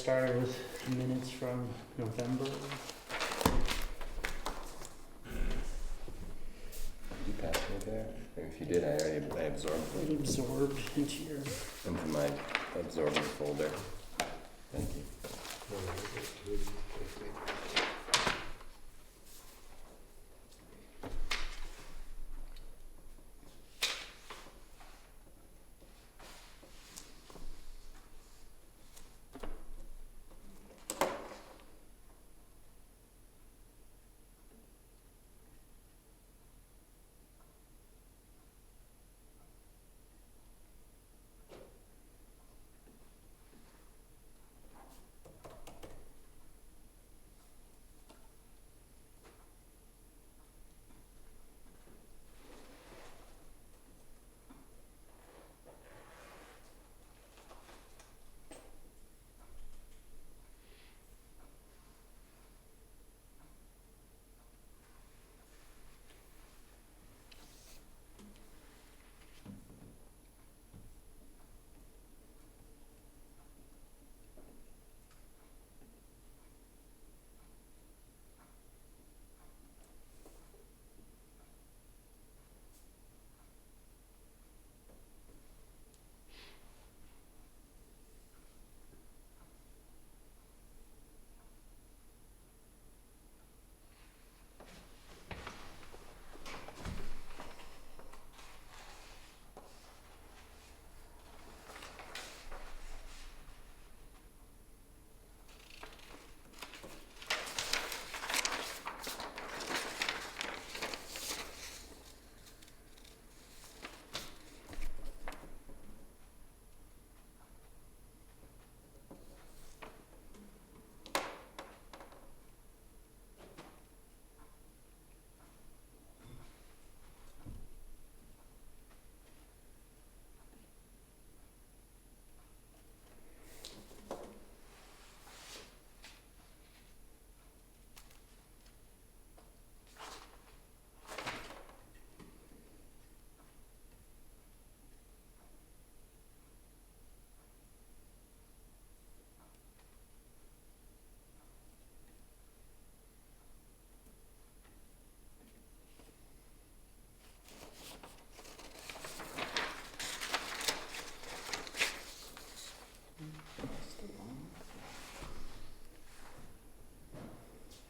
started with minutes from November. Did you pass me there? Or if you did, I absorbed It them absorbed into your. into my absorbing folder. Thank you.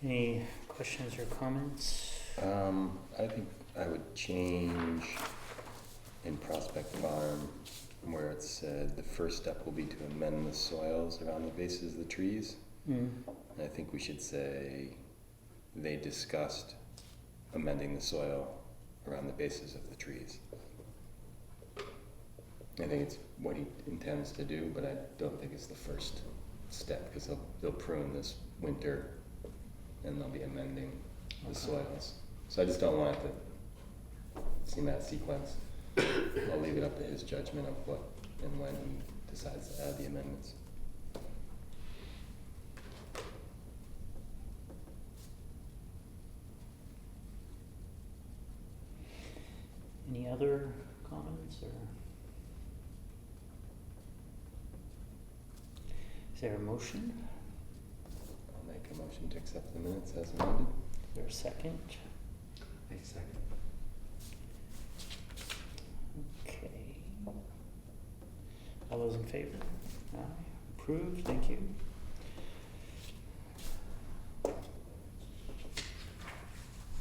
Any questions or comments? I think I would change in Prospect Farm where it said the first step will be to amend the soils around the bases of the trees. Mm. And I think we should say they discussed amending the soil around the bases of the trees. I think it's what he intends to do, but I don't think it's the first step because they'll prune this winter and they'll be amending the soils. So I just don't want it to seem that sequence. I'll leave it up to his judgment of what and when he decides to add the amendments. Any other comments or? Is there a motion? I'll make a motion to accept the minutes as amended. Is there a second? A second. Okay. All those in favor? Aye. Approved, thank you.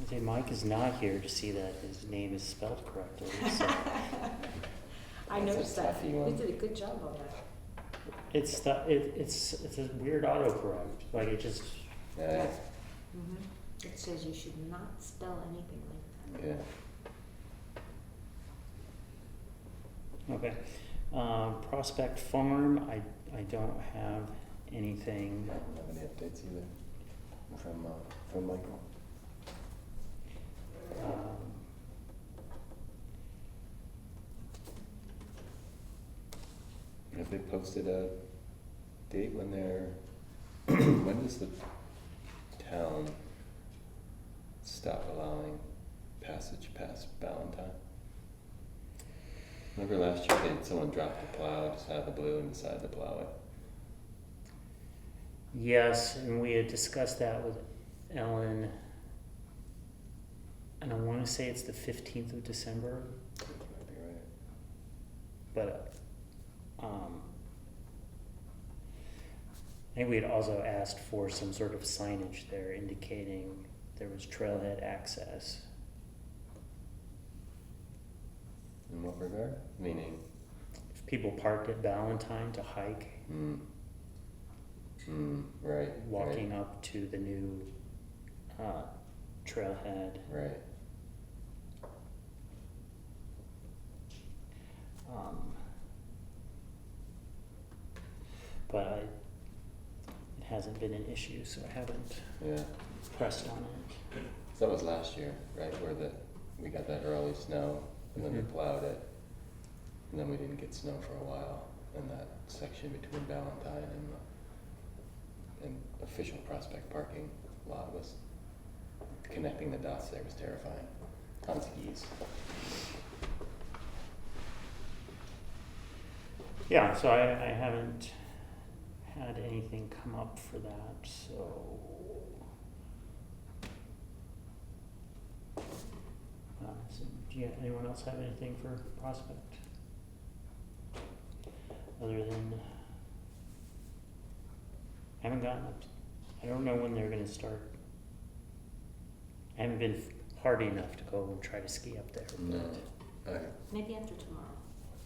Okay, Mike is not here to see that his name is spelled correctly, so I That's a noticed that. toughie You one. did a good job on that. it's a weird autocorrect, like it just, Yeah, It says you should not spell anything like that. yeah. okay. Prospect Farm, I don't have anything. I don't have any updates either from Michael. Have they posted a date when they're, when does the town stop allowing passage past Valentine? Remember last year someone dropped the plow just out of the blue and decided to plow it? Yes, and we had discussed that with Ellen. And I wanna say it's the 15th of December, That might be right. but, I think we had also asked for some sort of signage there indicating there was trailhead access. In what regard? Meaning? If people parked at Valentine to hike, Right. walking up to the new trailhead. Right. But it hasn't been an issue, so I haven't Yeah. pressed on it. So that was last year, right, where we got that early snow, and then we Mhm. plowed it, and then we didn't get snow for a while, and that section between Valentine and official Prospect parking lot was, connecting the dots there was terrifying, on skis. Yeah, so I haven't had anything come up for that, so. So anyone else have anything for Prospect? Other than, I haven't gotten up, I don't know when they're gonna start. I haven't been hardy enough to go and try to ski up there, No. but. Maybe after tomorrow.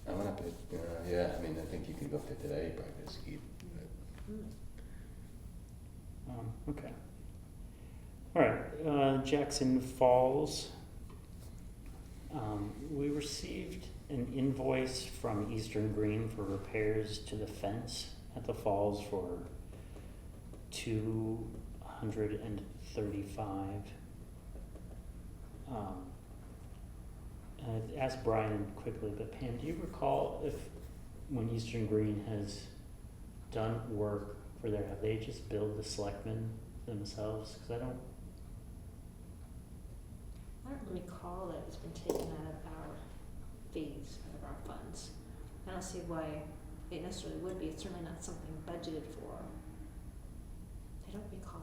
I went up it, yeah, I mean, I think you could go up there today, probably could ski. Okay. All right, Jackson Falls. We received an invoice from Eastern Green for repairs to the fence at the falls for $235. I asked Brian quickly, but Pam, do you recall if when Eastern Green has done work for there, have they just billed the selectmen themselves? Because I don't recall that it's been taken out of our fees, out of our funds. I don't see why it necessarily would be. It's certainly not something budgeted for. I don't recall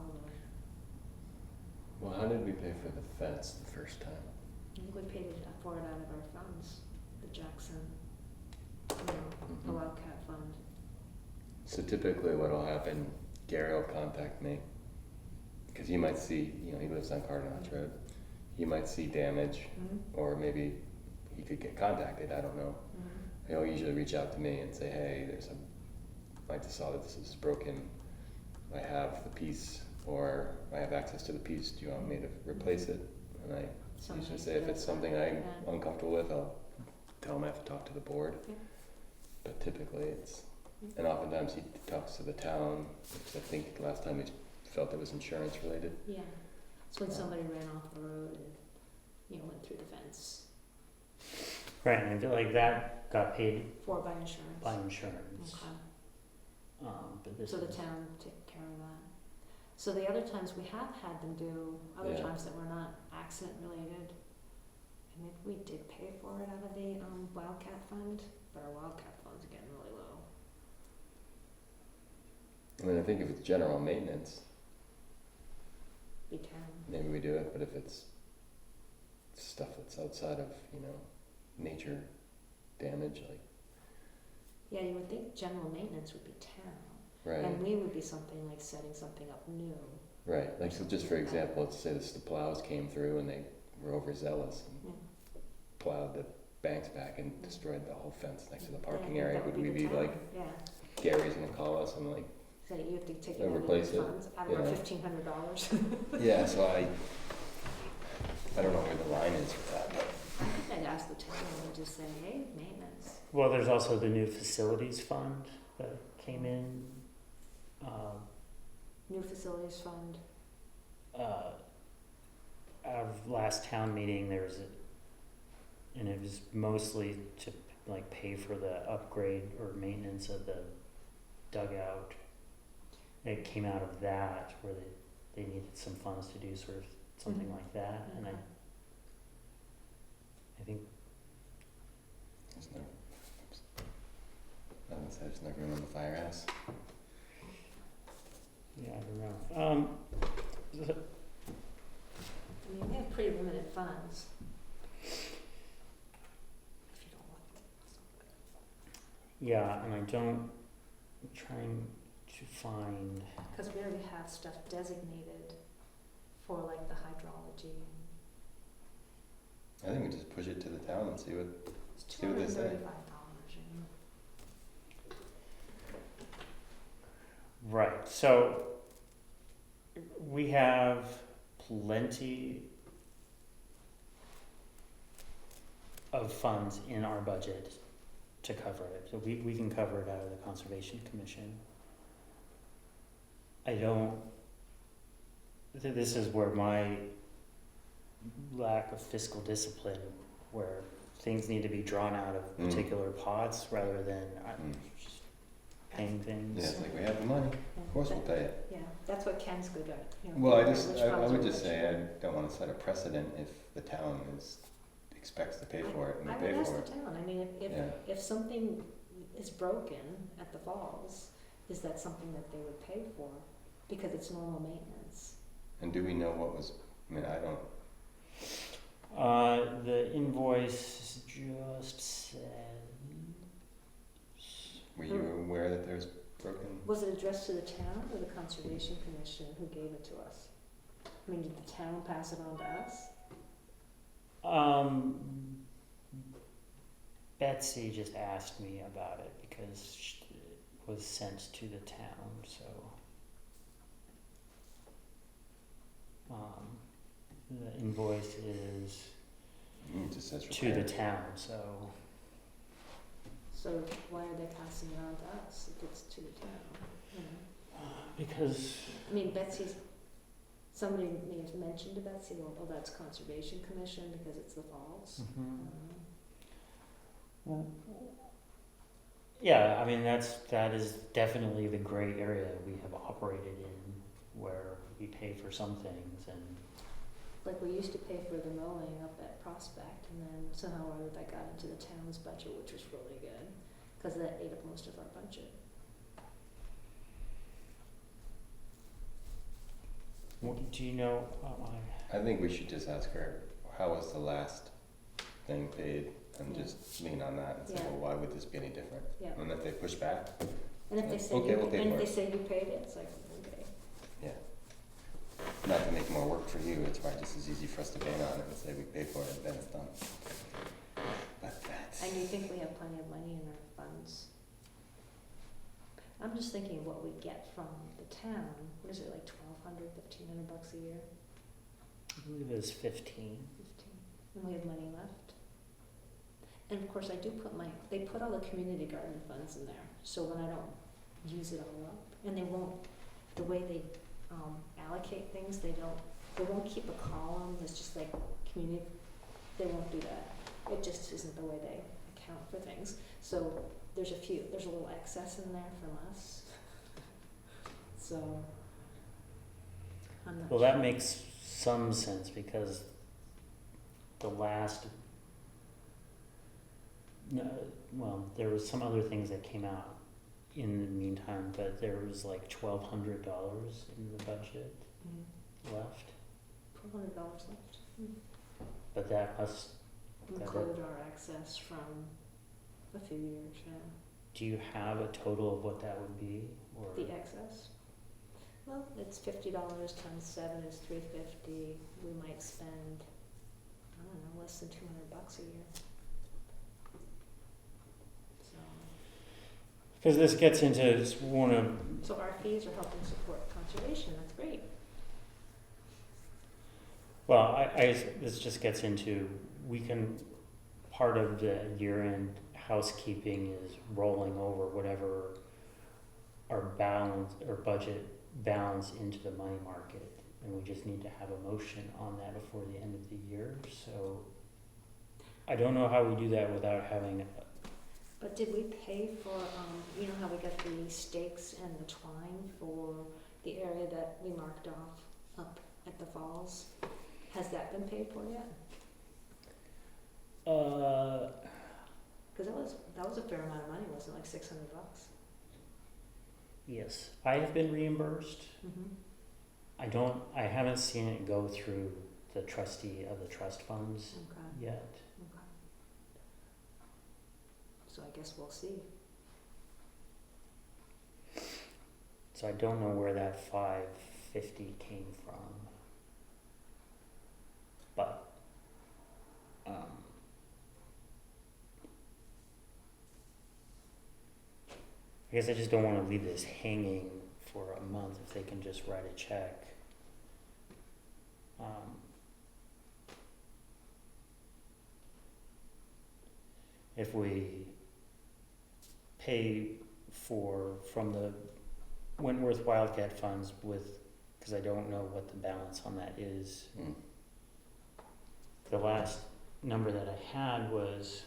though. Well, how did we pay for the fence the first time? I think we paid it for it out of our funds, the Jackson, the Mhm. Wildcat Fund. So typically what'll happen, Gary will contact me, because you might see, he lives on Cardinal Road, you might see damage, or maybe he could get contacted, I don't know. He'll usually reach out to me and say, hey, I just saw that this is broken, I have the piece, or I have access to the piece, do you want me to replace it? And I usually say if it's something I'm uncomfortable with, I'll tell him I have to talk to the board. Yeah. But typically it's, and oftentimes he talks to the town, because I think the last time he felt it was insurance related. Yeah, it's when somebody ran off the road and, went through the fence. right, and I feel like that got paid By insurance. by insurance. Okay. But this So the is- town took care of that. So the other times we have had them do, other Yeah. times that were not accident related, I think we did pay for it out of the Wildcat Fund, but our Wildcat Fund's getting really low. I mean, I think if it's general maintenance, Be town. maybe we do it, but if it's stuff that's outside of, nature damage, like, Yeah, you would think general maintenance would be town. right, And we would be something like setting something up new. right, like, so just for example, let's say the plows came through and they were overzealous and Yeah. plowed the banks back and destroyed the whole fence next to the parking Yeah, area, that would be we the be town. like, Yeah, Gary's gonna call us and like, so you have to take it Or out of replace your it, funds, out of our yeah. $1,500. yeah, so I don't know where the line is with that, but. I think I'd ask the town and just say, hey, maintenance. Well, there's also the new facilities fund that came in. New facilities fund. Our last town meeting, there was and it was mostly to like pay for the upgrade or maintenance of the dugout. It came out of that where they needed some funds to do sort of something Mhm. like that, and I think There's no, I was gonna say, there's no room in the firehouse. Yeah, I don't know. I mean, we have pretty limited funds. If you don't want Yeah, and I'm trying to find, it. Because we already have stuff designated for like the hydrology. I think we just push it to the town and see what, It's See what they say. $235. right, so we have plenty of funds in our budget to cover it. So we can cover it out of the Conservation Commission. I don't, this is where my lack of fiscal discipline, where things need to be drawn out of Mm. particular pots rather than Mm. just paying things. yeah, it's like, we have the money, of course we'll pay it. Yeah, that's what Ken's good at. You know, Well, I figuring which I funds would are just which say, I one. don't wanna set a precedent if the town expects to pay for it and I we would pay ask for the it. town, I mean, Yeah. if something is broken at the falls, is that something that they would pay for? Because it's normal maintenance. And do we know what was, I mean, I don't, The invoice just said, were you aware that there's broken? Was it addressed to the town or the Conservation Commission who gave it to us? I mean, did the town pass it on to us? Betsy just asked me about it because it was sent to the town, so. The invoice is It just says to the repair. town, so. So why are they passing it on to us if it's to the town? You know? Because, I mean, somebody may have mentioned to Betsy, well, oh, that's Conservation Commission because it's the falls. yeah, I mean, that is definitely the gray area we have operated in, where we pay for some things and, Like, we used to pay for the mowing up at Prospect, and then somehow or other that got into the town's budget, which was really good, because that ate up most of our budget. what, do you know, I think we should just ask her, how was the last thing paid? And Yeah. just lean on that and say, Yeah. well, why would this be any different? Yeah. And if they push back, And if they say, Okay, we'll pay and for if it. they say you paid it, it's like, okay. not to make more work for you, it's probably just as easy for us to pay on it and say we pay for it, then it's done. But that's. And you think we have plenty of money in our funds? I'm just thinking of what we get from the town, what is it, like $1,200, $1,500 a year? I believe it was 15. 15, and we have money left. And of course, they put all the community garden funds in there, so when I don't use it all up, and they won't, the way they allocate things, they won't keep a column that's just like community, they won't do that. It just isn't the way they account for things. So there's a little excess in there from us. So, I'm not Well, sure. that makes some sense because the last, no, well, there was some other things that came out in the meantime, but there was like $1,200 in the budget left. $1,200 left. But that must, Include our excess from a few years, yeah. do you have a total of what that would be? Or The excess? Well, it's $50 times 7 is $350. We might spend, I don't know, less than $200 a year. So, because this gets into just one of, so our fees are helping support conservation. That's great. well, this just gets into, we can, part of the year-end housekeeping is rolling over whatever our balance or budget balance into the money market, and we just need to have a motion on that before the end of the year. So I don't know how we do that without having, But did we pay for, you know how we got the stakes and the twine for the area that we marked off up at the falls? Has that been paid for yet? Because that was a fair amount of money, wasn't it? Like $600. Yes, I have been reimbursed. Mm-hmm. I haven't seen it go through the trustee of the trust funds Okay, yet. okay. So I guess we'll see. So I don't know where that 550 came from. But, I guess I just don't wanna leave this hanging for a month if they can just write a check. If we pay from the Wentworth Wildcat funds because I don't know what the balance on that is. Mm. The last number that I had was,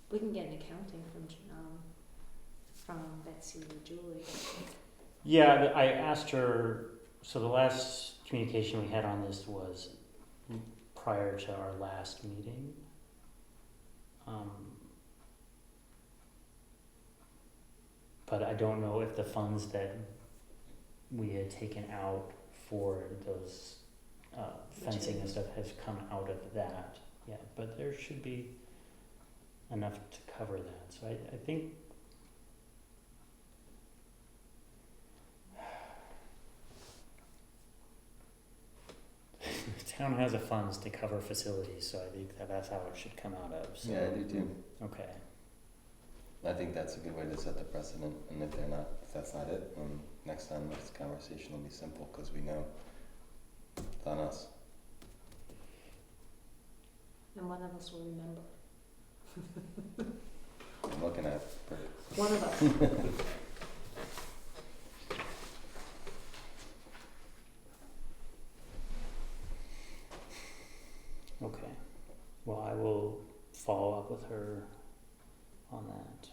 We can get an accounting from Betsy or Julie. yeah, I asked her, so the last communication we had on this was prior to our last meeting. But I don't know if the funds that we had taken out for those fencing and stuff has come out of that yet, but there should be enough to cover that, so I think the town has the funds to cover facilities, so I think that's how it should come out of, so. Yeah, I do too. Okay, I think that's a good way to set the precedent, and if that's not it, next time this conversation will be simple, cause we know it's on us. And one of us will remember. I'm looking at her. One of us. okay, well, I will follow up with her on that.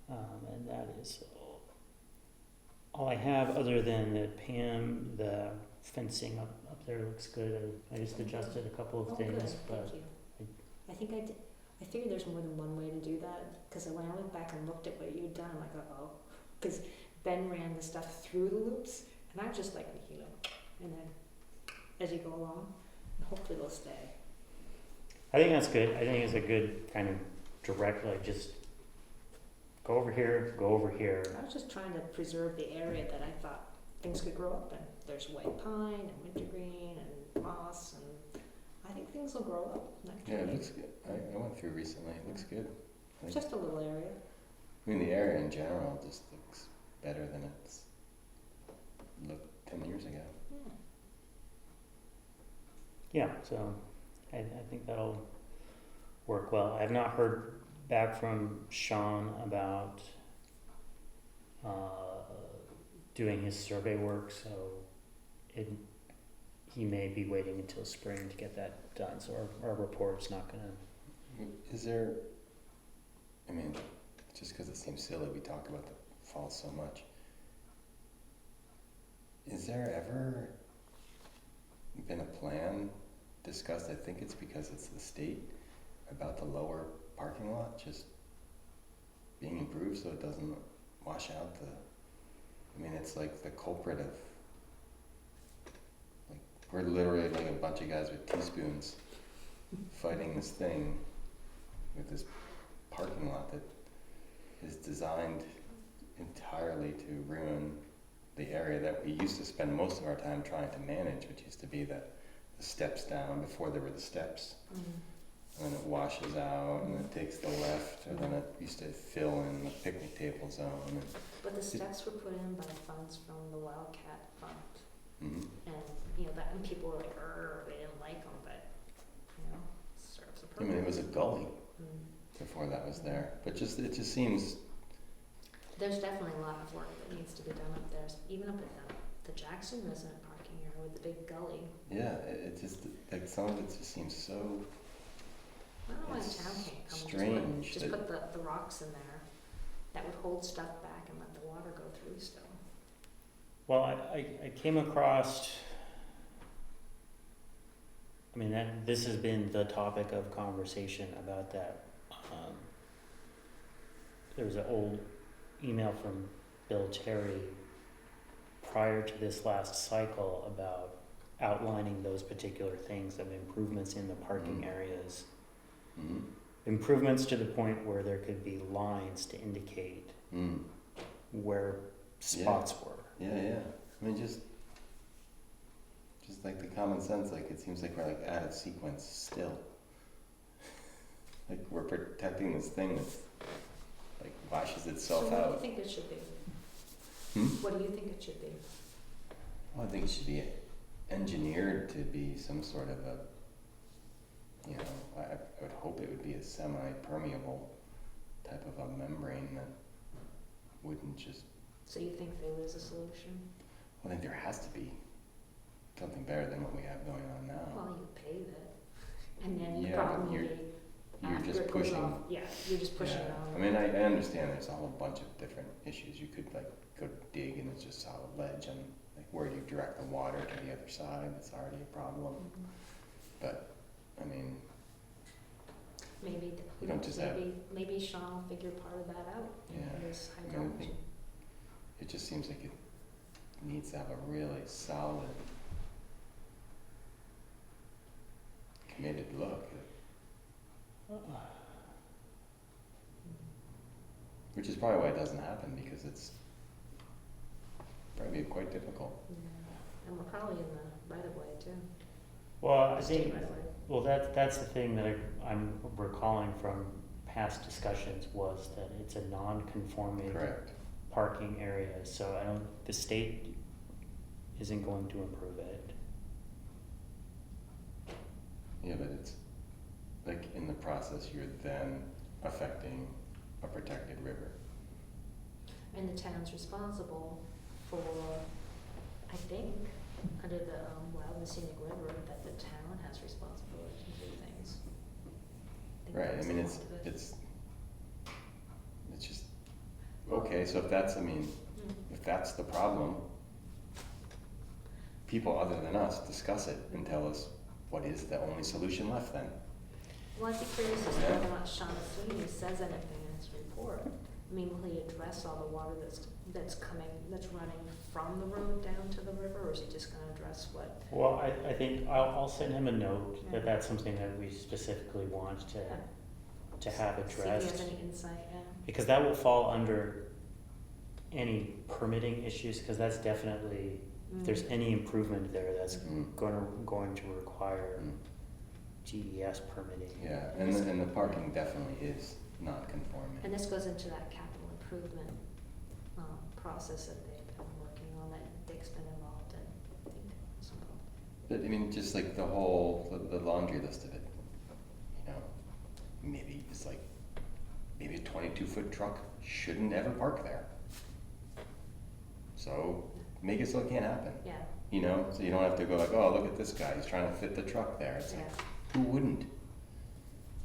And that is all I have, other than that Pam, the fencing up there looks good. I just adjusted a couple of Oh, good, things, but thank you. I think I did, I figured there's more than one way to do that, cause when I went back and looked at what you'd done, I'm like, uh-oh. Cause Ben ran the stuff through the loops, and I'm just like, and then as you go along, and hopefully they'll stay. I think that's good. I think it's a good kind of direct, like just go over here, go over here. I was just trying to preserve the area that I thought things could grow up in. There's white pine and wintergreen and moss, and I think things will grow up Yeah, it naturally. looks good. I went through recently, it looks good. I think- Just a little area. I mean, the area in general just looks better than it's looked 10 years ago. Yeah. Yeah, so I think that'll work well. I have not heard back from Sean about doing his survey work, so he may be waiting until spring to get that done, so our report's not gonna. Is there, I mean, just because it seems silly, we talk about the fall so much. Is there ever been a plan discussed? I think it's because it's the state, about the lower parking lot just being improved so it doesn't wash out I mean, it's like the culprit of, like, we're literally like a bunch of guys with teaspoons fighting this thing with this parking lot that is designed entirely to ruin the area that we used to spend most of our time trying to manage, which used to be the steps down before there were the steps. And then it washes out and it takes the left, and then it used to fill in the picnic table zone. But the steps were put in by funds from the Wildcat Fund, And, and that, and people were like, they didn't like them, but, it serves a I purpose. mean, it was a gully Mm. before that was there, but it just seems, There's definitely a lot of work that needs to be done up there, even up at the Jackson resident parking area with the big gully. yeah, it just, like, some of it just seems so, I don't know why the It's town can't come strange and just that- put the rocks in there that would hold stuff back and let the water go through still. Well, I came across, this has been the topic of conversation about that there was an old email from Bill Terry prior to this last cycle about outlining those particular things of improvements in the parking areas. Mm. Improvements to the point where there could be lines to indicate Mm. where spots were. Yeah, yeah. I mean, just like the common sense, like it seems like we're like out of sequence still. Like we're protecting this thing that's like washes So itself what do you out. think it should be? Hmm? What do you think it should be? Well, I think it should be engineered to be some sort of a, you know, I would hope it would be a semi-permeable type of a membrane that wouldn't just, So you think there is a solution? I think there has to be something better than what we have going on now. Well, you pave it, and then you Yeah, but probably you're after just it goes pushing. off, yeah, you're just pushing it Yeah. on. I mean, I understand there's a whole bunch of different issues. You could like go dig and it's just solid ledge, and like where you direct the water to the other side, it's already a problem. Mhm. But I mean, Maybe, You don't just have- maybe Sean will figure part of that out in Yeah, his I mean, I hydrology. think it just seems like it needs to have a really solid, committed look, which is probably why it doesn't happen, because it's probably quite difficult. Yeah. And we're probably in the right of way too. Well, I State think, right of way. well, that's the thing that I'm recalling from past discussions was that it's a non-conforming Correct. parking area, so the state isn't going to improve it. Yeah, but it's like in the process, you're then affecting a protected river. And the town's responsible for, I think, under the Wild and Scenic River, that the town has responsibility to do things. think Right, I that's mean, the it's point of it. it's just, okay, so if that's, I mean, Mm. if that's the problem, people other than us discuss it and tell us what is the only solution left then. Well, I'd be curious as to Yeah. whether or not Sean Sweeney says anything in his report. I mean, will he address all the water that's running from the road down to the river, or is he just gonna address what? Well, I think I'll send him a note Yeah. that that's something that we specifically want to have See if he has addressed. any insight, yeah. Because that will fall under any permitting issues, because that's definitely, if there's Mm. any improvement there, that's Mm. going to require Mm. GES permitting. Yeah, and the parking definitely is non-conforming. And this goes into that capital improvement process that they've been working on, that Dick's been involved in, I think, somehow. But I mean, just like the whole, the laundry list of it, you know, maybe it's like, maybe a 22-foot truck shouldn't ever park there. So make it so it can't happen, Yeah, you know, so you don't have to go like, oh, look at this guy, he's trying to fit the truck there. It's yeah, like, who wouldn't?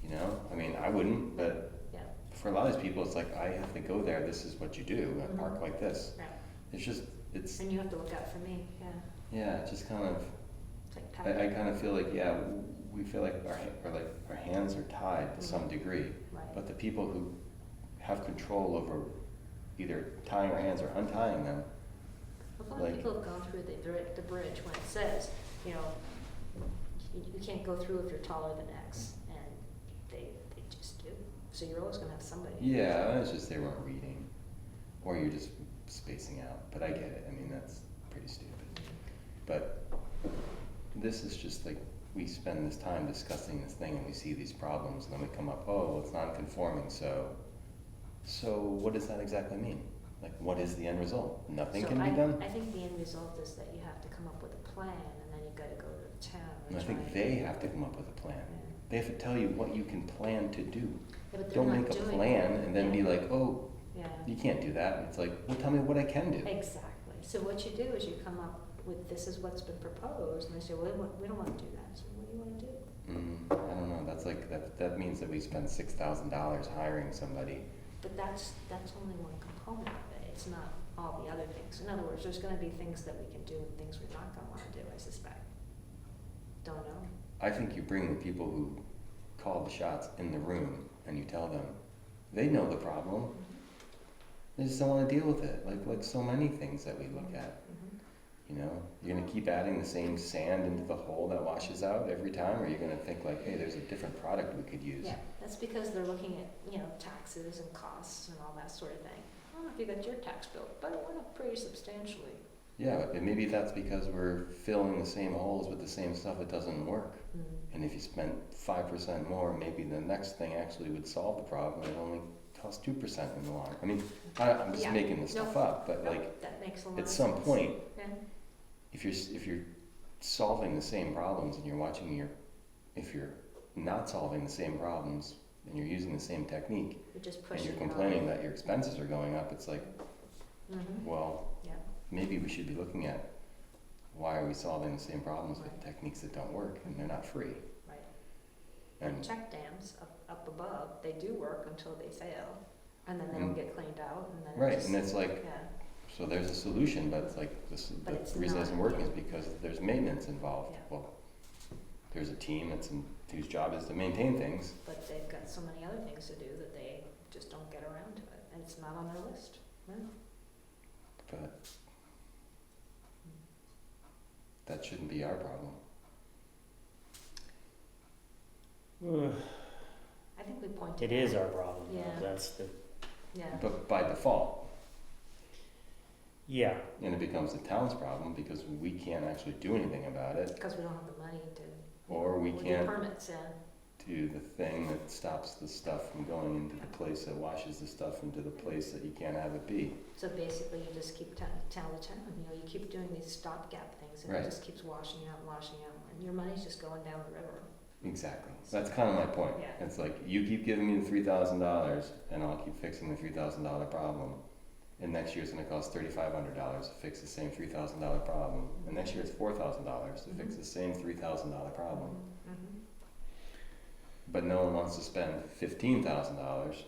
You know, I mean, I wouldn't, but yeah, for a lot of these people, it's like, I have to go there, this is what you do, I park Mhm. like this. yeah. It's just, it's, And you have to look out for me, yeah. yeah, it just kind of, It's like I packing. kind of feel like, yeah, we feel like our hands are tied to some Mhm. degree, Right. but the people who have control over either tying our hands or untying them, A lot like- of people have gone through the bridge when it says, you know, you can't go through if you're taller than X, and they just do. So you're always gonna have somebody. yeah, it's just they weren't reading, or you're just spacing out, but I get it, I mean, that's pretty stupid. But this is just like, we spend this time discussing this thing and we see these problems and then we come up, oh, it's non-conforming, so what does that exactly mean? Like, what is the end result? Nothing So can be done? I think the end result is that you have to come up with a plan, and then you gotta go to the town And and I try. think they have to come up with a plan. Yeah. They have to tell you what you can plan to do. Yeah, but they're Don't not make a doing plan it. and then be Yeah. like, oh, Yeah, you can't do that. It's like, well, tell me what I can do. exactly. So what you do is you come up with, this is what's been proposed, and they say, well, we don't wanna do that, so what do you wanna do? I don't know, that's like, that means that we spend $6,000 hiring somebody. But that's only one component of it, it's not all the other things. In other words, there's gonna be things that we can do and things we're not gonna wanna do, I suspect. Don't know. I think you bring the people who call the shots in the room and you tell them, they know the problem, They just don't wanna deal with it, like so many things that we look at, Mhm. you know? You're gonna keep adding the same sand into the hole that washes out every time, or you're gonna think like, hey, there's a different product we could use? Yeah, that's because they're looking at, taxes and costs and all that sort of thing. I don't know if you got your tax bill, but it went up pretty substantially. Yeah, and maybe that's because we're filling the same holes with the same stuff that doesn't work. Mm. And if you spent 5% more, maybe the next thing actually would solve the problem, and it only costs 2% in the long run. I mean, I'm just Yeah. making this stuff No. up, but No, like, that makes a lot at of some sense. point, Yeah. if you're solving the same problems and you're watching if you're not solving the same problems and you're using the same technique You're just and pushing you're it on. complaining that your expenses are going up, it's like, Mhm. well, Yeah. maybe we should be looking at why are we solving the same problems with Right. techniques that don't work and they're not free. Right. And Check dams up above, they do work until they fail, and then they don't Mm. get cleaned out, and then it right, just, and it's like, yeah, so there's a solution, but it's like But it's the reason it not, isn't working yeah. is because there's maintenance involved. Yeah. Well, there's a team whose job is to maintain things. but they've got so many other things to do that they just don't get around to it, and it's not on their list. No. But that shouldn't be our problem. I think we pointed. It is our problem, though. Yeah. That's the, Yeah. But by default, yeah, and it becomes the town's problem because we can't actually do anything about it, Because we don't have the money to. or we do can't permits, yeah. do the thing that stops the stuff from going into the place that washes the stuff into the place that you can't have it be. So basically, you just keep tell the town, you keep doing these stopgap things, and Right. it just keeps washing out, and your money's just going down the river. Exactly. That's kind of my point. Yeah. It's like you keep giving me the $3,000, and I'll keep fixing the $3,000 problem. And next year it's going to cost $3,500 to fix the same $3,000 problem. And next year it's $4,000 to fix the same $3,000 problem. Mhm. But no one wants to spend $15,000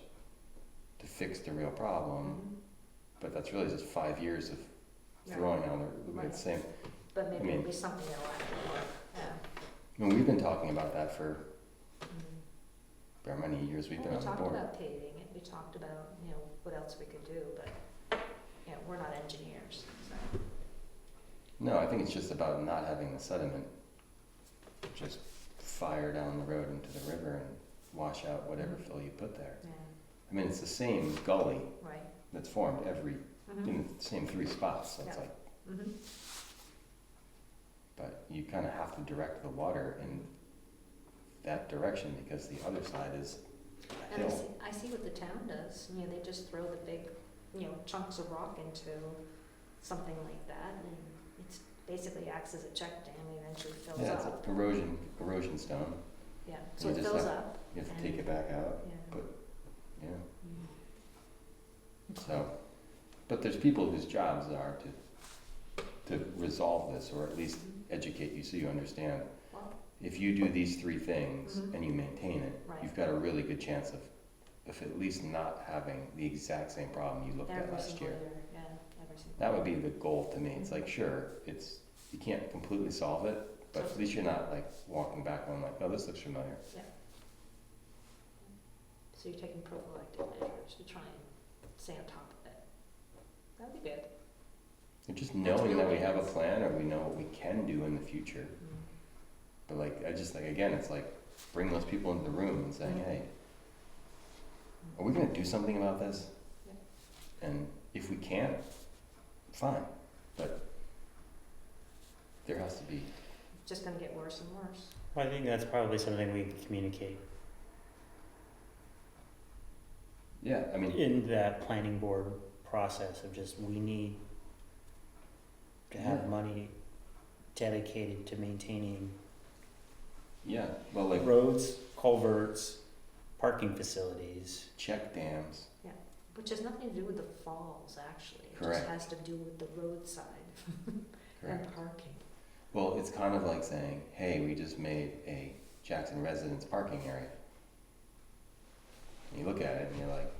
to fix the real problem. Mhm. But that's really just 5 years of Yeah. throwing on the Right. same. But maybe I mean- it'll be something that'll actually work, yeah. I mean, we've been talking about that for Mhm. how many years we've been Well, on we the talked board. about paving it, we talked about, what else we could do, but, we're not engineers, so. No, I think it's just about not having the sediment just fire down the road into the river and wash out whatever fill you put there. Yeah, I mean, it's the same gully right. that's formed Mhm. in the same 3 spots, so it's Yeah. like, Mhm. but you kind of have to direct the water in that direction because the other side is a And hill. I see what the town does, they just throw the big, chunks of rock into something like that, and it's basically acts as a check dam, eventually fills Yeah, it's up. a erosion stone. Yeah, so You it just fills have- up, You have to take it back out, yeah. but, yeah, Mhm. so. But there's people whose jobs are to resolve this, or at least Mhm. educate you so you understand. Well, If you do these 3 things Mhm. and you maintain it, Right. you've got a really good chance of at least not having the exact same problem you looked at every last single year. year, yeah, every single. That would be the goal to me. It's like, sure, you can't completely solve it, but at least you're not like walking back on like, oh, this looks familiar. So you're taking prophylactic measures to try and stay on top of it. That'd be good. And just knowing that we have a maintenance. plan or we know what we can do in the future. But like, I just like, again, it's like bring those people into the room and saying, hey, are we gonna do something about this? Yeah. And if we can't, fine, but there has to be, Just gonna get worse and worse. I think that's probably something we can communicate yeah, I mean, in that planning board process of just, we need to have Yeah. money dedicated to maintaining yeah, well, like roads, culverts, parking facilities. check dams, Which has nothing to do with the falls, actually. It Correct. just has to do with the roadside correct? and parking. Well, it's kind of like saying, hey, we just made a Jackson residence parking area. And you look at it and you're like,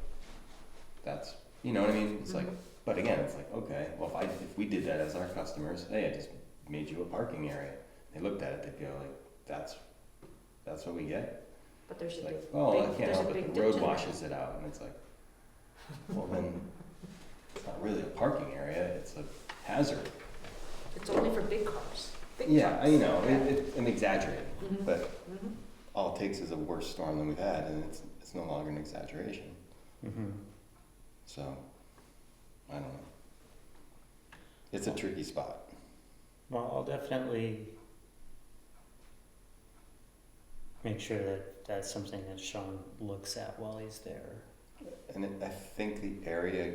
that's, you know what I mean? It's like, Mhm. but again, it's like, okay, well, if we did that as our customers, hey, I just made you a parking area. They looked at it, they'd go like, that's what we get? But there's a Like, big, oh, I big- can't there's a help big it, the ditch road in there. washes it out, and it's like, well then, not really a parking area, it's a hazard. It's only for big cars, big Yeah, trucks. you know, I'm exaggerating, Mhm. but Mhm. all it takes is a worse storm than we've had, and it's no longer an exaggeration. Mm-hmm. So, I don't know. It's a tricky spot. Well, I'll definitely make sure that that's something that Sean looks at while he's there. And I think the area,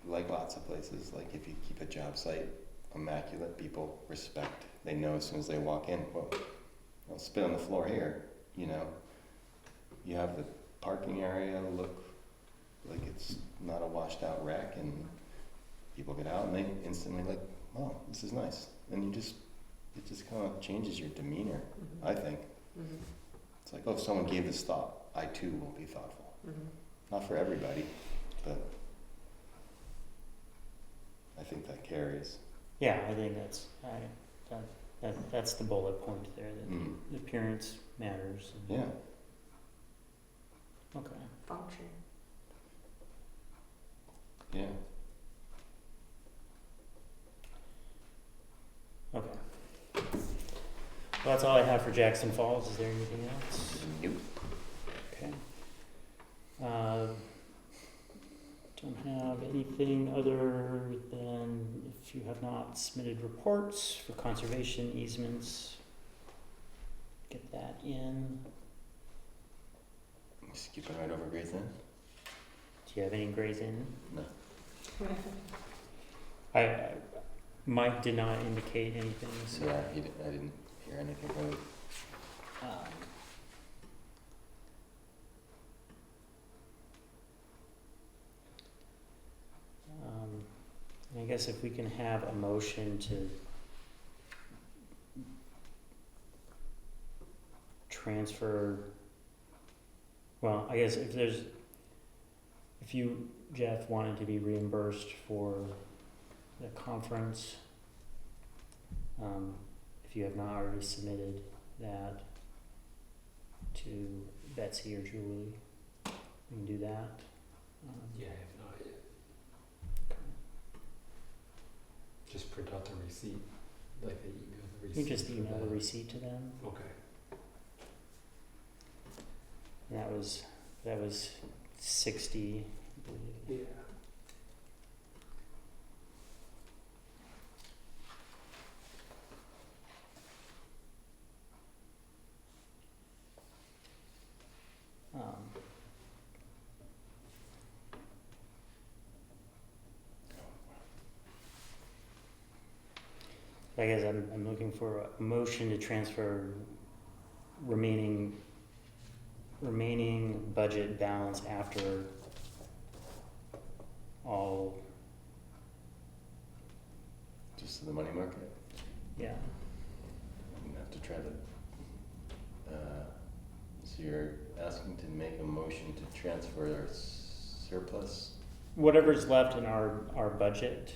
like lots of places, like if you keep a job site immaculate, people respect. They know as soon as they walk in, well, I'll spit on the floor here, you know. You have the parking area look like it's not a washed out wreck, and people get out and they instantly like, oh, this is nice. And it just kind of changes your demeanor, Mhm. I think. Mhm. It's like, oh, if someone gave this thought, I too will be thoughtful. Mhm. Not for everybody, but I think that carries. Yeah, I think that's the bullet point there, that Mm. the appearance matters. and- Yeah. Okay. Function. Yeah. Okay. Well, that's all I have for Jackson Falls. Is there anything else? Nope. Okay. Don't have anything other than if you have not submitted reports for conservation easements, get that in. Skipping right over Gray's Inn? Do you have any Gray's Inn? No. I Mike did not indicate anything, so. Yeah, I didn't hear anything really. um, I guess if we can have a motion to transfer, well, I guess if you, Jeff, wanted to be reimbursed for the conference, if you have not already submitted that to Betsy or Julie, we can do that. Yeah, I have no idea. Just print out the receipt, like they email the receipt. You just for email the that. receipt to them. Okay. And that was 60, I believe. Yeah. I guess I'm looking for a motion to transfer remaining budget balance after all, Just to the money market? yeah. I'm gonna have to try to, so you're asking to make a motion to transfer our surplus Whatever's left in our budget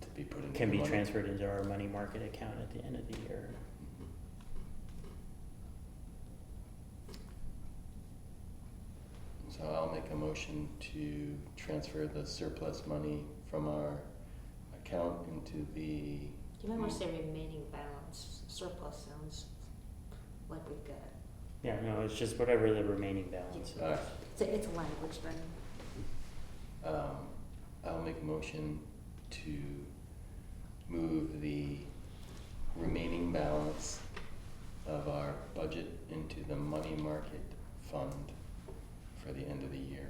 to be put into can the be money? transferred into our money market account at the end of the year. So I'll make a motion to transfer the surplus money from our account into the, You might want to say remaining balance. Surplus sounds like we've got. Yeah, no, it's just whatever the remaining balance is. It's a language thing. I'll make a motion to move the remaining balance of our budget into the money market fund for the end of the year.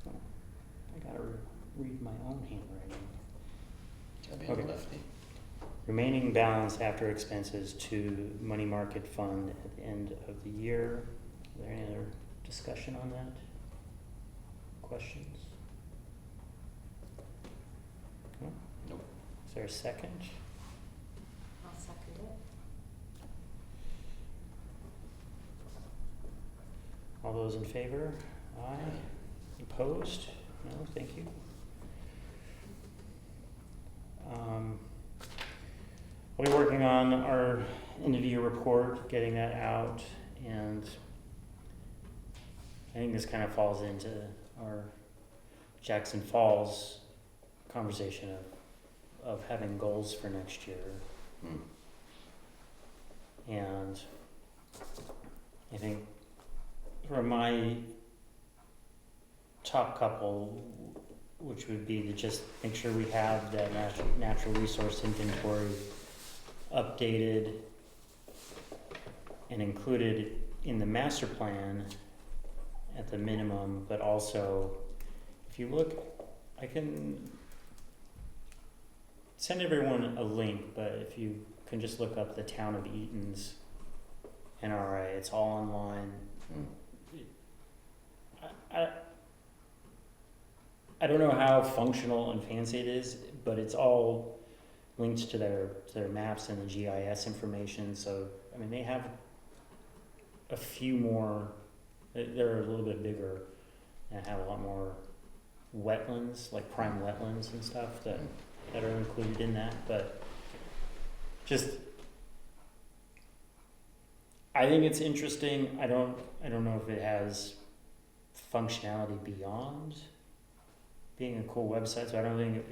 I gotta read my own handwriting. I'll be Okay. a lefty. Remaining balance after expenses to money market fund at the end of the year. Is there any other discussion on that? Questions? No? Nope. Is there a second? I'll second it. All those in favor? Aye. Opposed? No, thank you. I'll be working on our end of year report, getting that out, and I think this kind of falls into our Jackson Falls conversation of having goals for next year. Hmm. And I think for my top couple, which would be to just make sure we have that natural resource inventory updated and included in the master plan at the minimum, but also, if you look, I can send everyone a link, but if you can just look up the Town of Eaton's NRA, it's all online. I don't know how functional and fancy it is, but it's all linked to their maps and the GIS information. So I mean, they have a few more. They're a little bit bigger and have a lot more wetlands, like prime wetlands and stuff that are included in that. But just, I think it's interesting. I don't know if it has functionality beyond being a cool website, so I don't think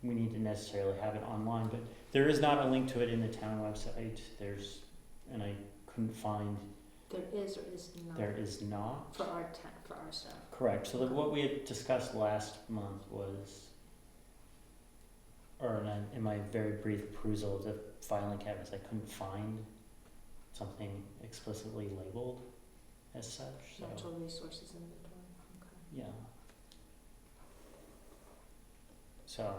we need to necessarily have it online, but there is not a link to it in the town website. And I couldn't find. There is or is not. There is not. For our for our stuff. Correct. So what we had discussed last month was, or in my very brief perusal of the filing cabinets, I couldn't find something explicitly labeled as such. So Natural resources inventory. Okay. yeah. So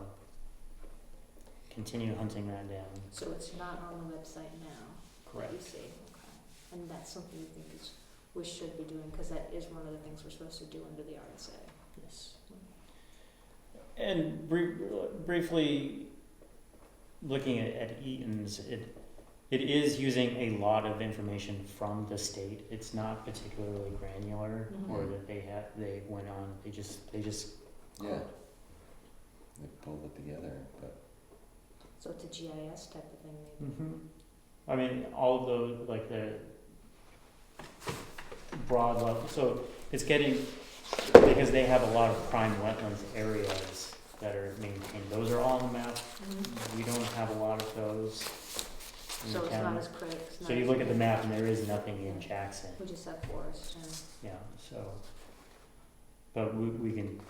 continue hunting that down. So it's not on the website now. Correct. You see. Okay. And that's something you think we should be doing, because that is one of the things we're supposed to do under the RSA. Yes. And briefly looking at Eaton's, it is using a lot of information from the state. It's not particularly granular, Mhm. or that they went on. They just Yeah. They pulled it together, but So it's a GIS type of thing, maybe. Mm-hmm. I mean, all of those, like the broad level, so it's getting, because they have a lot of prime wetlands areas that are maintained, those are all on the map. Mm-hmm. We don't have a lot of those in So the it's town. not as critical. So you look at the map and there is nothing in Jackson, We just have forest, and yeah, so, but we can,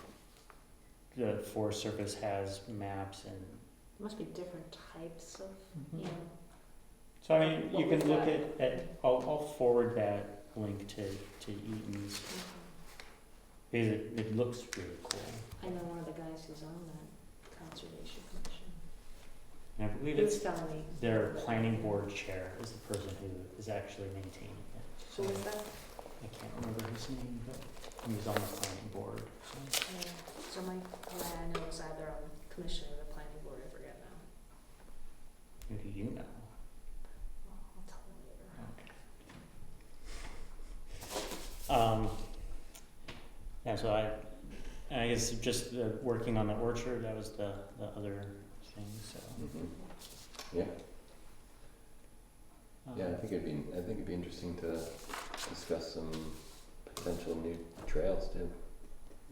the Forest Service has maps and, there must be different types of, you know. so I mean, you What can we've look got. at, I'll forward that link to Eaton's, because it looks really cool. I know one of the guys who's on that conservation commission. And I believe He was it's telling me. their planning board chair is the person who is actually maintaining it. Who is that? I can't remember his name, but he was on the planning board, so. Yeah. So my guy I know is either on the commission or the planning board, I forget now. Who do you know? Well, I'll tell him later. Yeah, so I guess just working on the orchard, that was the other thing, so. yeah, um, yeah. I think it'd be interesting to discuss some potential new trails too,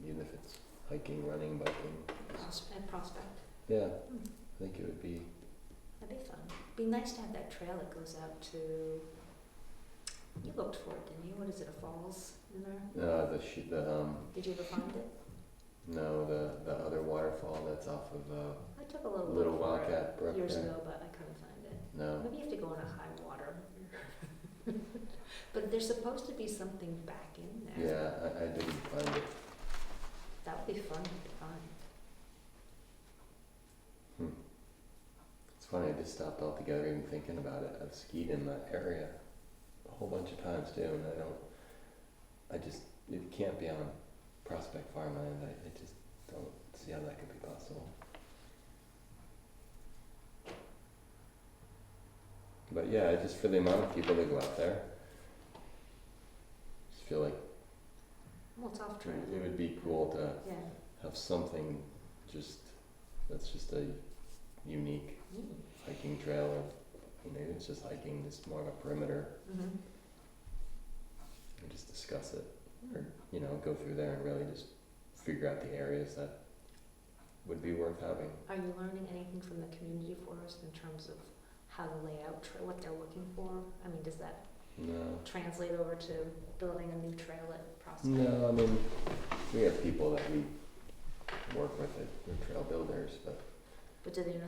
even if it's hiking, running, biking. And Prospect. Yeah, I think it would be. That'd be fun. Be nice to have that trail that goes out to. You looked for it, didn't you? What is it? A falls in there? Did you ever find it? No, the other waterfall that's off of I took a little Little look for Wildcat Brook it years there. ago, but I couldn't find it. No. Maybe you have to go in a high water. But there's supposed to be something back in there. Yeah, I didn't find it. That would be fun to find. It's funny, I just stopped altogether even thinking about it. I've skied in that area a whole bunch of times too, and it can't be on Prospect Farmland. I just don't see how that could be possible. But yeah, just for the amount of people that go out there, just feel like Well, it's off trail. it would be cool to Yeah. have something that's just a unique Mm. hiking trail or maybe it's just hiking, just more of a perimeter, Mhm. and just discuss it, or, you know, go through there and really just figure out the areas that would be worth having. Are you learning anything from the community forest in terms of how to lay out what they're looking for? I mean, does that No. translate over to building a new trail at Prospect? No, I mean, we have people that we work with at the trail builders, but But do they know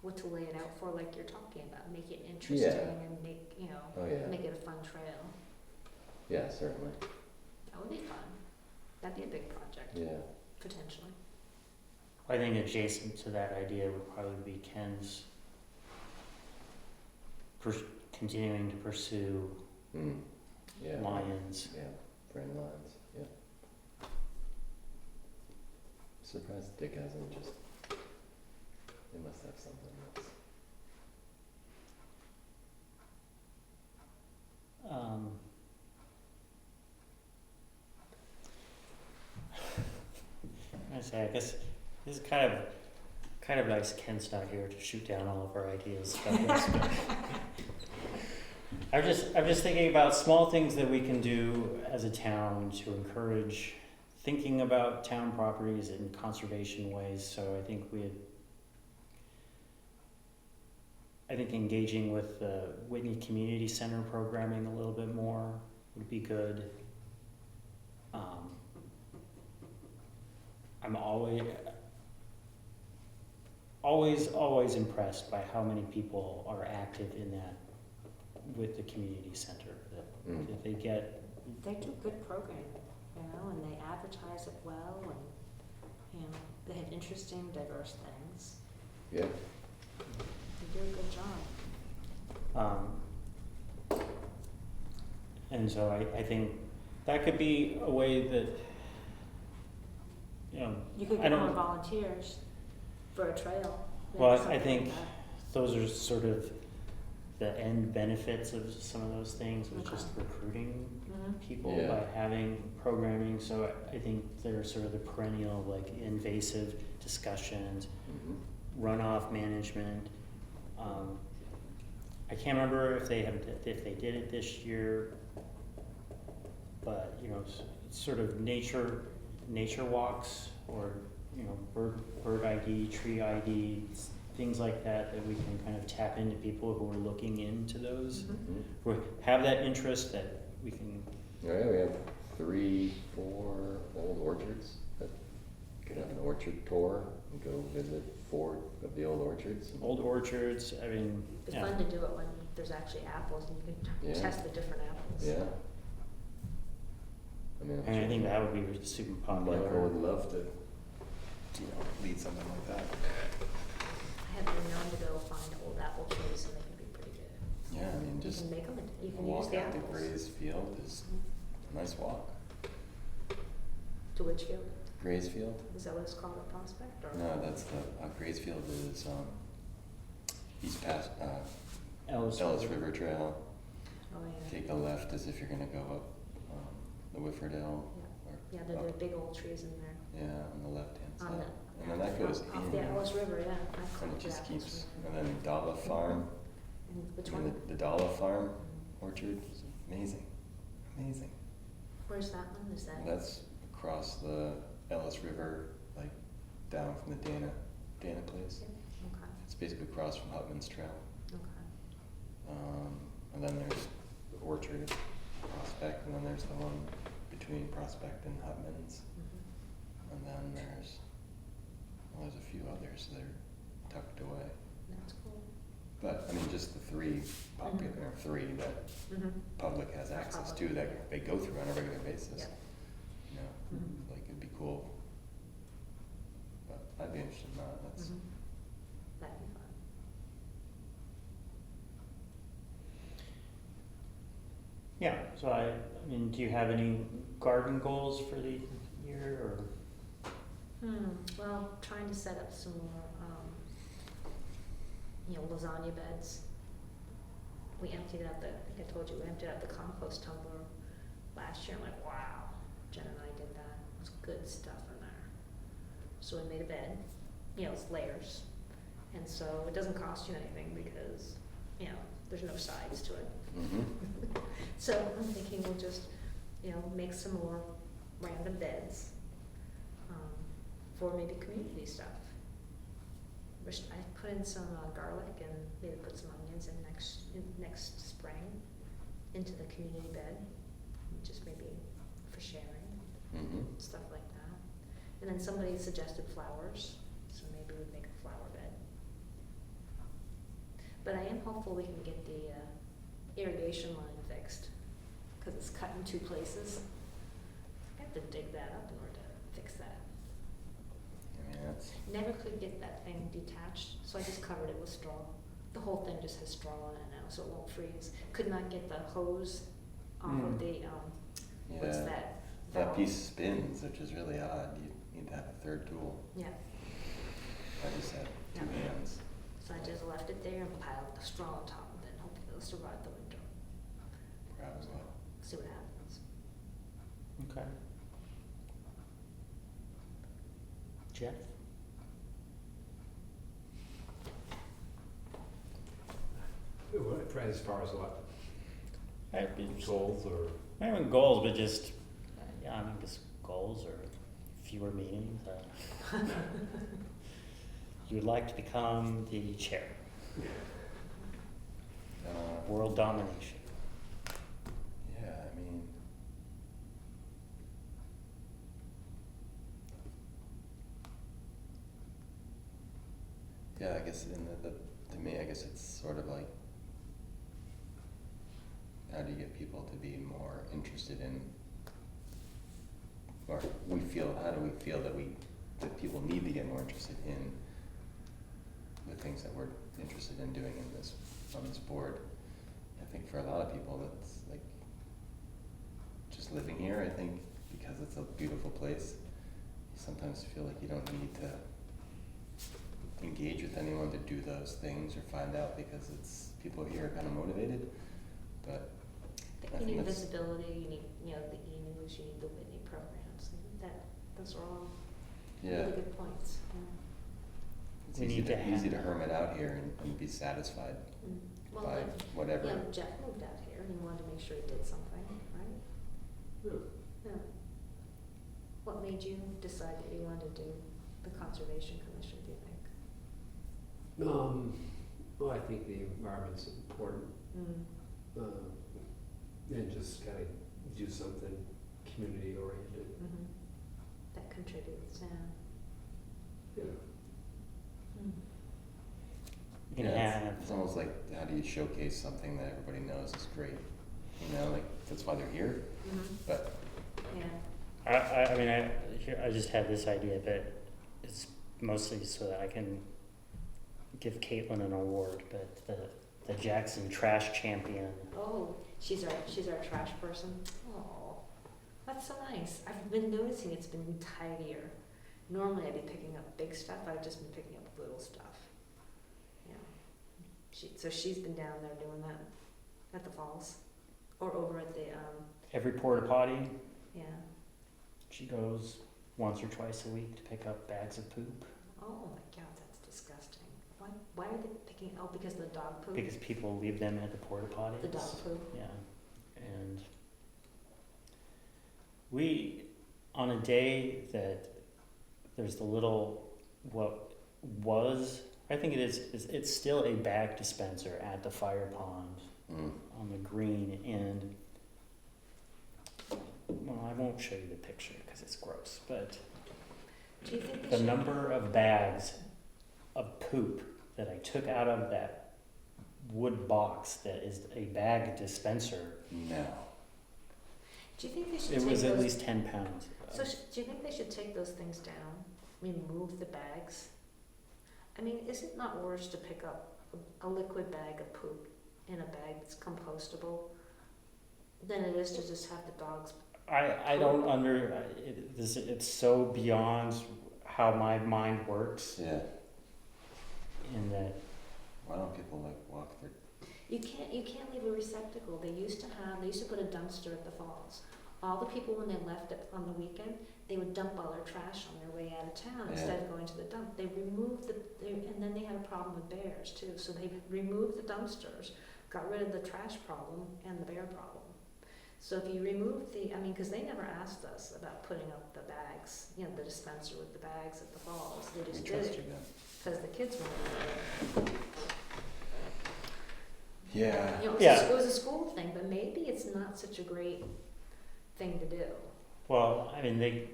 what to lay it out for, like you're talking about, make it interesting and make, oh yeah, make it a fun trail? yeah, certainly, That would be fun. That'd be a big project, yeah. potentially. I think adjacent to that idea would probably be Ken's continuing to pursue Mm. Yeah. lions. Yeah, friend lines, yeah. Surprised Dick hasn't just, they must have something that's, I guess this is kind of nice Ken's not here to shoot down all of our ideas about this, but I'm just thinking about small things that we can do as a town to encourage thinking about town properties in conservation ways. So I think engaging with the Whitney Community Center programming a little bit more would be good. I'm always impressed by how many people are active in that with the community center. That they get. They do good programming, and they advertise it well, and, they have interesting, diverse things. yeah, They do a good job. And so I think that could be a way that, You could I get don't- more volunteers for a trail. maybe Well, I something like think that. those are sort of the end benefits of some of those things, was Okay. just recruiting Mhm. people Yeah. by having programming. So I think they're sort of the perennial, like, invasive discussions, mhm, runoff management. I can't remember if they did it this year, but sort of nature walks, or bird ID, tree ID, things like that we can kind of tap into people who are looking into those, Mhm. mhm. who have that interest, that we can. Yeah, we have 3-4 old orchards that could have an orchard tour and go visit 4 of the old orchards. Old orchards, I mean, It's yeah. fun to do it when there's actually apples and you can Yeah. test the different apples. Yeah. I mean, And I think that would be super popular. Michael would love to, lead something like that. I have been known to go find old apple trees and they can be pretty good. Yeah, I mean, You just can make them, you a can use walk the out to apples. Gray's Field is a nice walk. To which field? Gray's Field? Is that what it's called, a Prospect, or? No, that's the, Gray's Field is, east past, Ellis Ellis River Trail. Oh, yeah. Take a left as if you're gonna go up, the Whiffordale, or Yeah, there are big old trees in there. yeah, on the left-hand On side. the- And then that goes Off in, the Alice River, yeah. I've and climbed it the just Alice keeps, River. and then Dalla Farm, And which I mean, one? the Dalla Farm orchard is amazing, amazing. Where's that one? Is that? That's across the Ellis River, like down from the Dana place. Okay, It's basically across from Hutman's Trail. okay. And then there's the orchard at Prospect, and then there's the one between Prospect and Hutman's. Mhm. And then there's a few others that are tucked away. That's cool. But, I mean, just the 3 popular, 3 that Mm-hmm. public has access to, Public, that yeah. they go through on a regular basis. Yeah. You know, Mhm. like, it'd be cool. But I'd be interested in that, that's, Mhm. That'd be fun. Yeah, so I mean, do you have any garden goals for the year, or? Well, trying to set up some more, lasagna beds. We emptied out I think I told you, we emptied out the compost tumbler last year. I'm like, wow, Jen and I did that. It was good stuff in there. So we made a bed, it's layers. And so it doesn't cost you anything because you know, there's no sides to it. Mm-hmm. So I'm thinking we'll just, you know, make some more random beds, for maybe community stuff. I put in some garlic and maybe put some onions in next spring into the community bed, just maybe for sharing, Mm-hmm. stuff like that. And then somebody suggested flowers, so maybe we'd make a flower bed. But I am hopeful we can get the irrigation line fixed, because it's cut in 2 places. I have to dig that up in order to fix that. I mean, that's, Never could get that thing detached, so I just covered it with straw. The whole thing just has straw on it now, so it won't freeze. Could not get the hose off of the, what's yeah, that? that valve. piece spins, which is really odd. You need to have a third tool. Yeah, I just had 2 Yeah. hands. so I just left it there and piled the straw on top of it, hoping it'll survive the winter. Grab as well. See what happens. Okay. Jeff? As far as what, I'd be goals or? not even goals, but just, yeah, I mean, just goals or fewer meetings. You would like to become the chair, world domination. Yeah, I mean, yeah, I guess in to me, I guess it's sort of like, how do you get people to be more interested in, or how do we feel that people need to get more interested in the things that we're interested in doing on this board. I think for a lot of people, that's like, just living here, I think, because it's a beautiful place, you sometimes feel like you don't need to engage with anyone to do those things or find out, because people here are kind of motivated, but I You think need that's- visibility, you need, you know, the e-news, you need the Whitney programs, and those are all yeah, really good points, yeah. it's We easy need to to have- hermit out here and be satisfied Mm. Well, by like, whatever. yeah, Jeff moved out here, and he wanted to make sure he did something, right? Yeah. What made you decide that you wanted to do the Conservation Commission, do you think? Well, I think the environment's important, and just kind of do something community oriented, Mm-hmm. That contributes, yeah. you know. Mm. You can Yeah, have, it's almost like, how do you showcase something that everybody knows is great? You know, like, that's why they're here, Mm-hmm. but Yeah. I mean, I just had this idea, but it's mostly so that I can give Caitlin an award, but the Jackson Trash Champion. Oh, she's our trash person. Oh, that's so nice. I've been noticing it's been tidier. Normally I'd be picking up big stuff. I've just been picking up little stuff. Yeah. So she's been down there doing that at the falls, or over at the Every porta potty, yeah. she goes once or twice a week to pick up bags of poop Oh my God, that's disgusting. Why are they picking? Oh, because of the dog poop. because people leave them at the porta potties. The dog poop. Yeah, and we, on a day that there's the little, what was, I think it is, it's still a bag dispenser at the fire pond on the green, and, well, I won't show you the picture because it's gross, but Do you think they the should? number of bags of poop that I took out of that wood box that is a bag dispenser, no. Do you think they should it take was those? at least 10 pounds. So do you think they should take those things down? Remove the bags? I mean, is it not worse to pick up a liquid bag of poop in a bag that's compostable than it is to just have the dogs? I don't it's so beyond how my mind works Yeah, in that why don't people like walk their, You can't leave a receptacle. They used to put a dumpster at the falls. all the people when they left it on the weekend, they would dump all their trash on their way out of town instead of going to the dump. They removed and then they had a problem with bears too. So they removed the dumpsters, got rid of the trash problem and the bear problem. So if you remove because they never asked us about putting up the bags, the dispenser with the bags at the falls. They We just did trust you it then. because the kids wanted to do it. Yeah. It was a school thing, but maybe it's not such a great thing to do. Well, I mean, they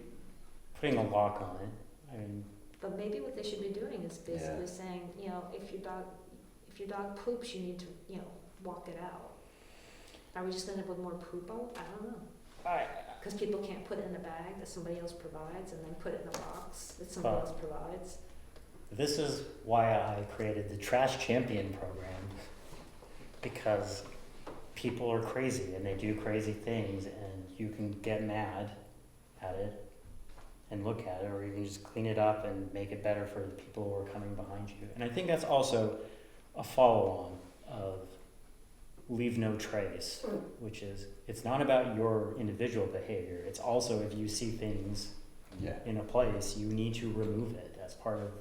putting a lock on it. But maybe what they should be doing is basically Yeah. saying, if your dog poops, you need to, walk it out. Are we just gonna end up with more poop out? I don't know. Because people can't put it in a bag that somebody else provides and then put it in a box that somebody Well- else provides. This is why I created the Trash Champion program, because people are crazy and they do crazy things, and you can get mad at it and look at it, or you can just clean it up and make it better for the people who are coming behind you. And I think that's also a follow-on of Leave No Trace, which is, it's not about your individual behavior, it's also if you see things Yeah. in a place, you need to remove it as part of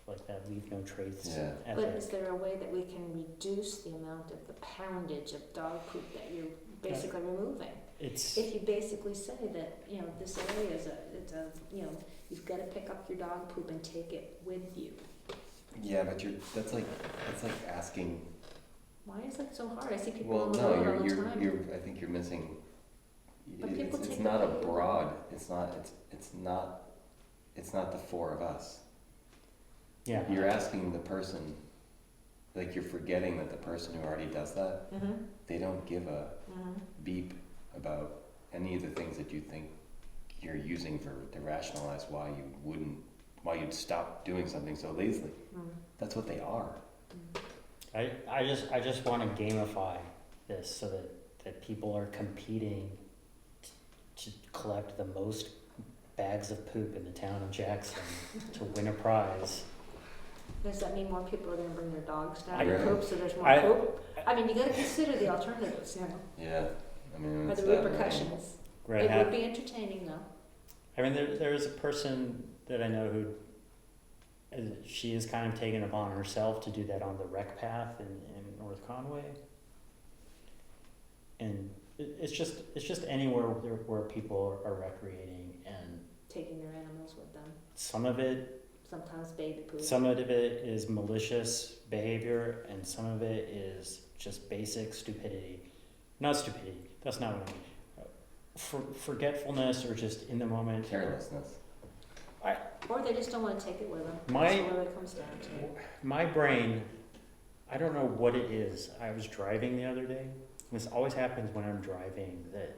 like that Leave No Trace Yeah. But ethic. is there a way that we can reduce the amount of the poundage of dog poop that you're basically removing? It's If you basically say that, this area is you've got to pick up your dog poop and take it with you. Yeah, but that's like asking. Why is that so hard? I see people Well, on the no, road all the time. I think you're missing. But people It's take not a the- broad. It's not the four of us. yeah. You're asking the person, like you're forgetting that the person who already does that, Mm-hmm. they don't give a Mm-hmm. beep about any of the things that you think you're using to rationalize why you'd stop doing something so lazily. Mm-hmm. That's what they are. I just want to gamify this so that people are competing to collect the most bags of poop in the town of Jackson to win a prize. Does that mean more people are going to bring their dogs down I- to poop, so there's more I- poop? I mean, you got to consider the alternatives, Yeah. I mean, or it's the that, repercussions. Right? It would be entertaining, though. I mean, there is a person that I know who, she has kind of taken upon herself to do that on the rec path in North Conway. And it's just anywhere where people are recreating, and Taking their animals with them. some of it Sometimes baby poop. Some of it is malicious behavior, and some of it is just basic stupidity. Not stupidity, that's not what I mean. Forgetfulness, or just in the moment. carelessness. Or they just don't want to take it with them. My- That's what it comes down to. My brain, I don't know what it is. I was driving the other day. This always happens when I'm driving, that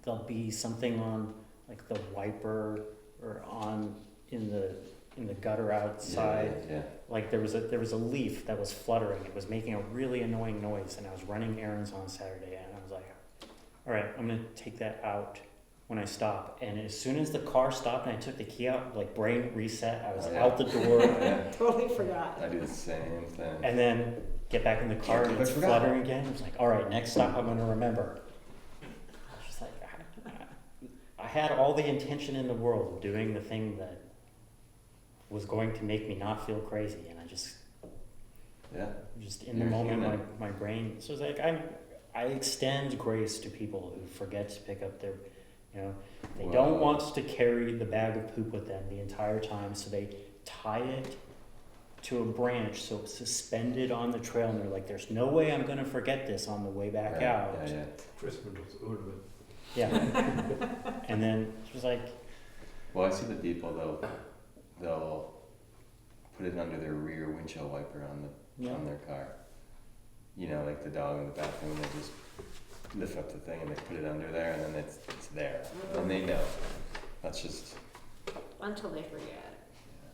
there'll be something on like the wiper or on in the gutter outside. Yeah. Like there was a leaf that was fluttering. It was making a really annoying noise, and I was running errands on Saturday, and I was like, all right, I'm gonna take that out when I stop. And as soon as the car stopped and I took the key out, like brain reset, I was Oh, yeah. out the door. Yeah. Totally forgot. I do the same thing. And then get back in the car and I it's forgot. fluttering again. I was like, all right, next stop I'm gonna remember. I was just like, I had all the intention in the world of doing the thing that was going to make me not feel crazy, and I just in the You're moment human. my brain, so it's like I extend grace to people who forget to pick up their, they don't Well- want to carry the bag of poop with them the entire time, so they tie it to a branch so it's suspended on the trail, and they're like, there's no way I'm gonna forget this on the way back Right, out. Yeah. Christmas ornament. Yeah. And then she was like, Well, I see the people they'll put it under their rear windshield wiper on their car. Like the dog in the bathroom, they just lift up the thing and they put it under there, and then it's there. And they know. That's just. Until they forget.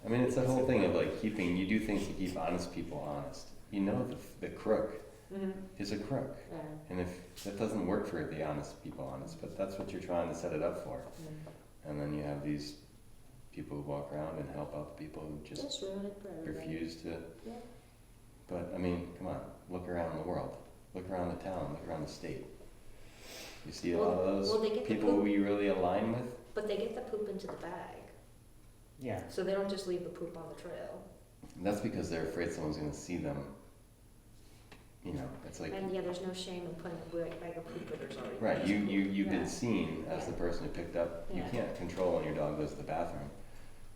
I mean, it's the whole thing of like you do things to keep honest people honest. The crook Mm-hmm. is a crook. Yeah. And if that doesn't work for the honest people honest, but that's what you're trying to set it up for. And then you have these people who walk around and help out the people who just ruin it for everybody. refuse to. Yeah. But I mean, come on, look around the world, look around the town, look around the state. You see a lot of Well, those they get the people poop. who you really align with? But they get the poop into the bag, Yeah, so they don't just leave the poop on the trail. And that's because they're afraid someone's gonna see them. You know, it's like, And yeah, there's no shame in putting a bag of poop where there's already. right, you've Yeah. been seen as the person who picked up, you Yeah. can't control when your dog goes to the bathroom.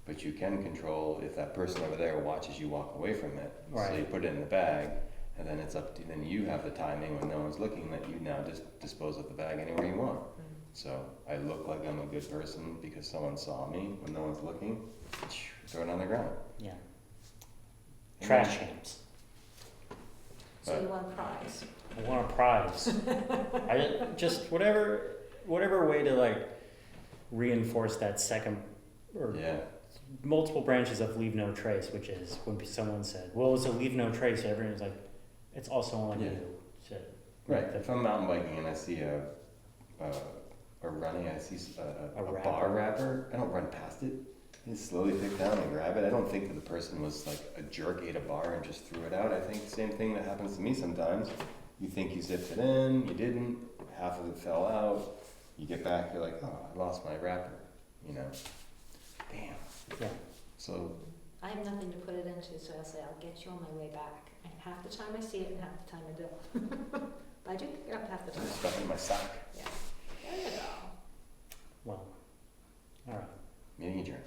But you can control if that person over there watches you walk away from it. So you Right. put it in the bag, and then it's up to, then you have the timing when no one's looking that you now just dispose of the bag anywhere you want. So I look like I'm a good person because someone saw me when no one's looking, throw it on the ground. yeah. And Trash then- cans. So you want a prize. I want a prize. I just whatever way to like reinforce that second or Yeah, multiple branches of leave no trace, which is when someone said, "Well, it's a leave no trace." Everyone's like, "It's also on Yeah. you." To right. make the- If I'm mountain biking and I see or running, I see A a wrapper. bar wrapper, I don't run past it. I just slowly pick down and grab it. I don't think that the person was like a jerk, ate a bar and just threw it out. I think the same thing that happens to me sometimes. You think you zipped it in, you didn't, half of it fell out. You get back, you're like, oh, I lost my wrapper, you know? Damn. Yeah. So, I have nothing to put it into, so I'll say, I'll get you on my way back. And half the time I see it and half the time I don't. But I do pick it up half the I time. just stuff it in my sock. Yeah. There you go. Well, all right. Meeting adjourned.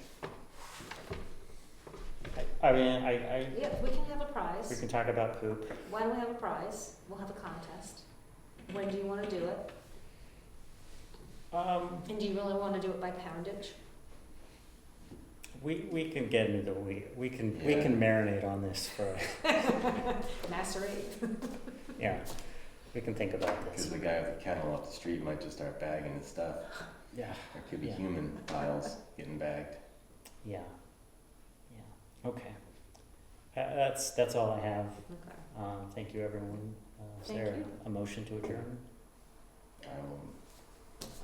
I mean, I Yeah, we can have a we prize. can talk about poop. Why don't we have a prize? We'll have a contest. When do you wanna do it? And do you really wanna do it by poundage? We can get into the we can Yeah. marinate on this for Macerate? yeah. We can think about this. Because the guy with the kennel up the street might just start bagging his stuff. Yeah. There could be Yeah. human piles getting bagged. Yeah. Yeah. Okay. That's all I have. Okay. Thank you, everyone. Is Thank there you. a motion to adjourn?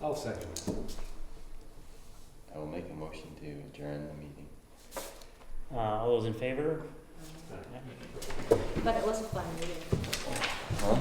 I'll second it. I will make a motion to adjourn the meeting. All those in favor? But it was a fun meeting. Huh?